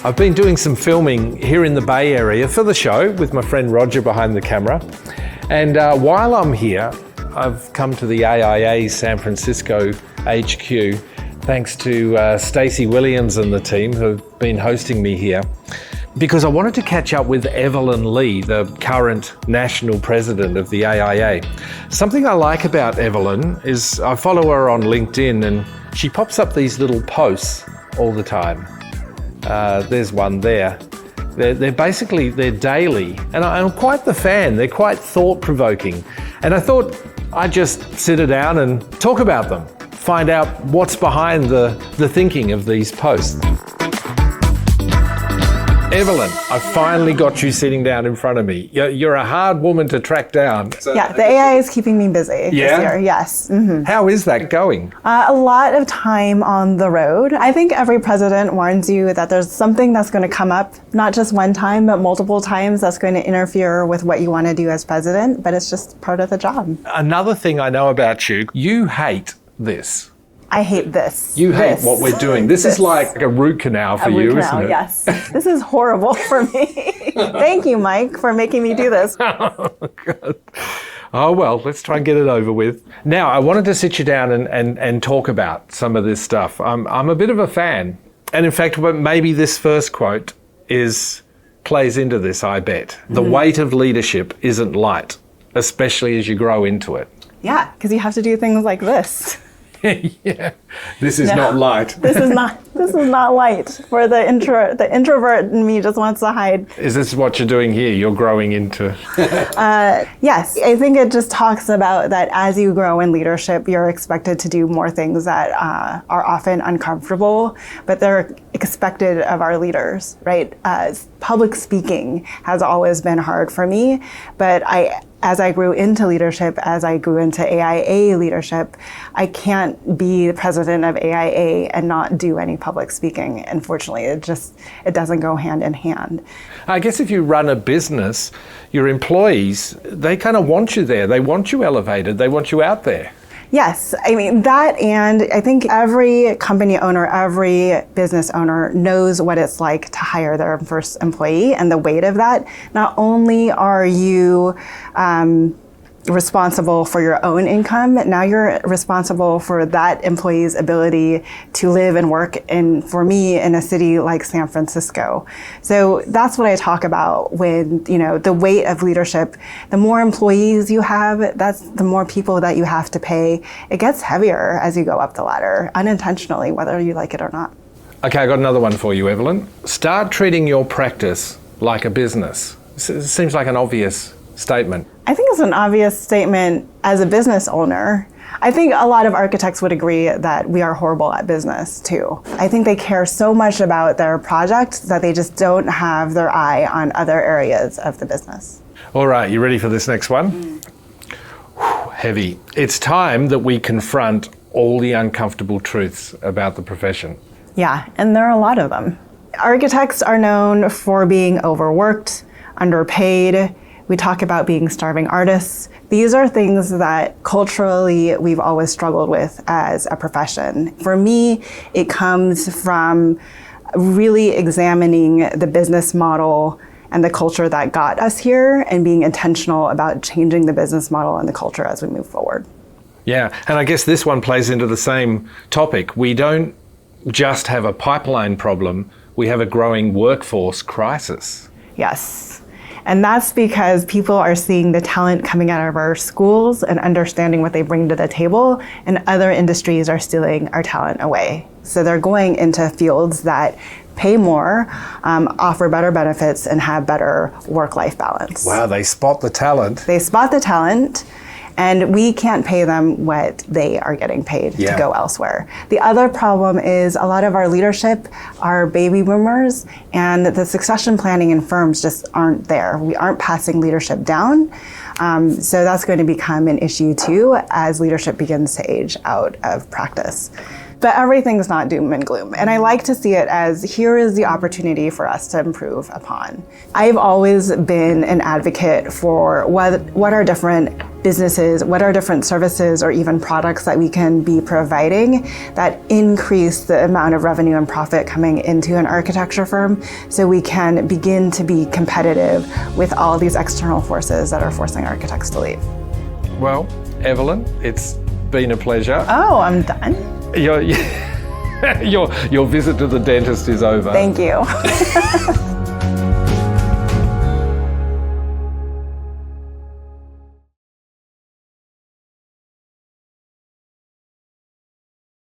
I've been doing some filming here in the Bay Area for the show with my friend Roger behind the camera. And while I'm here, I've come to the AIA San Francisco HQ, thanks to Stacey Williams and the team who have been hosting me here, because I wanted to catch up with Evelyn Lee, the current National President of the AIA. Something I like about Evelyn is I follow her on LinkedIn and she pops up these little posts all the time. There's one there. They're daily, and I'm quite the fan. They're quite thought-provoking. And I thought I'd just sit her down and talk about them, find out what's behind the thinking of these posts. Evelyn, I finally got you sitting down in front of me. You're a hard woman to track down. Yeah, the AI is keeping me busy this year, yes. Mm-hmm. How is that going? A lot of time on the road. I think every president warns you that there's something that's going to come up, not just one time, but multiple times that's going to interfere with what you want to do as president, but it's just part of the job. Another thing I know about you, you hate this. I hate this. You hate what we're doing. This is like a root canal for you, isn't it? Yes. This is horrible for me. Thank you, Mike, for making me do this. Oh, God. Oh, well, let's try and get it over with. Now, I wanted to sit you down and talk about some of this stuff. I'm a bit of a fan. And in fact, maybe this first quote plays into this, I bet. The weight of leadership isn't light, especially as you grow into it. Yeah, because you have to do things like this. Yeah, this is not light. This is not light. For the introvert in me just wants to hide. Is this what you're doing here? You're growing into... Yes, I think it just talks about that as you grow in leadership, you're expected to do more things that are often uncomfortable, but they're expected of our leaders, right? Public speaking has always been hard for me, but as I grew into leadership, as I grew into AIA leadership, I can't be the president of AIA and not do any public speaking. Unfortunately, it doesn't go hand in hand. I guess if you run a business, your employees, they kind of want you there. They want you elevated. They want you out there. Yes, I mean that, and I think every company owner, every business owner knows what it's like to hire their first employee and the weight of that. Not only are you responsible for your own income, now you're responsible for that employee's ability to live and work for me, in a city like San Francisco. So that's what I talk about with, the weight of leadership. The more employees you have, that's the more people that you have to pay. It gets heavier as you go up the ladder, unintentionally, whether you like it or not. Okay, I got another one for you, Evelyn. Start treating your practice like a business. It seems like an obvious statement. I think it's an obvious statement as a business owner. I think a lot of architects would agree that we are horrible at business too. I think they care so much about their project that they just don't have their eye on other areas of the business. All right, you ready for this next one? Whew, heavy. It's time that we confront all the uncomfortable truths about the profession. Yeah, and there are a lot of them. Architects are known for being overworked, underpaid. We talk about being starving artists. These are things that culturally we've always struggled with as a profession. For me, it comes from really examining the business model and the culture that got us here and being intentional about changing the business model and the culture as we move forward. Yeah, and I guess this one plays into the same topic. We don't just have a pipeline problem, we have a growing workforce crisis. Yes. And that's because people are seeing the talent coming out of our schools and understanding what they bring to the table, and other industries are stealing our talent away. So they're going into fields that pay more, offer better benefits, and have better work-life balance. Wow, they spot the talent. They spot the talent, and we can't pay them what they are getting paid to go elsewhere. The other problem is a lot of our leadership are baby boomers, and the succession planning in firms just aren't there. We aren't passing leadership down. So that's going to become an issue too as leadership begins to age out of practice. But everything's not doom and gloom. And I like to see it as here is the opportunity for us to improve upon. I've always been an advocate for what are different businesses, what are different services or even products that we can be providing that increase the amount of revenue and profit coming into an architecture firm so we can begin to be competitive with all these external forces that are forcing architects to leave. Well, Evelyn, it's been a pleasure. Oh, I'm done? Your visit to the dentist is over. Thank you.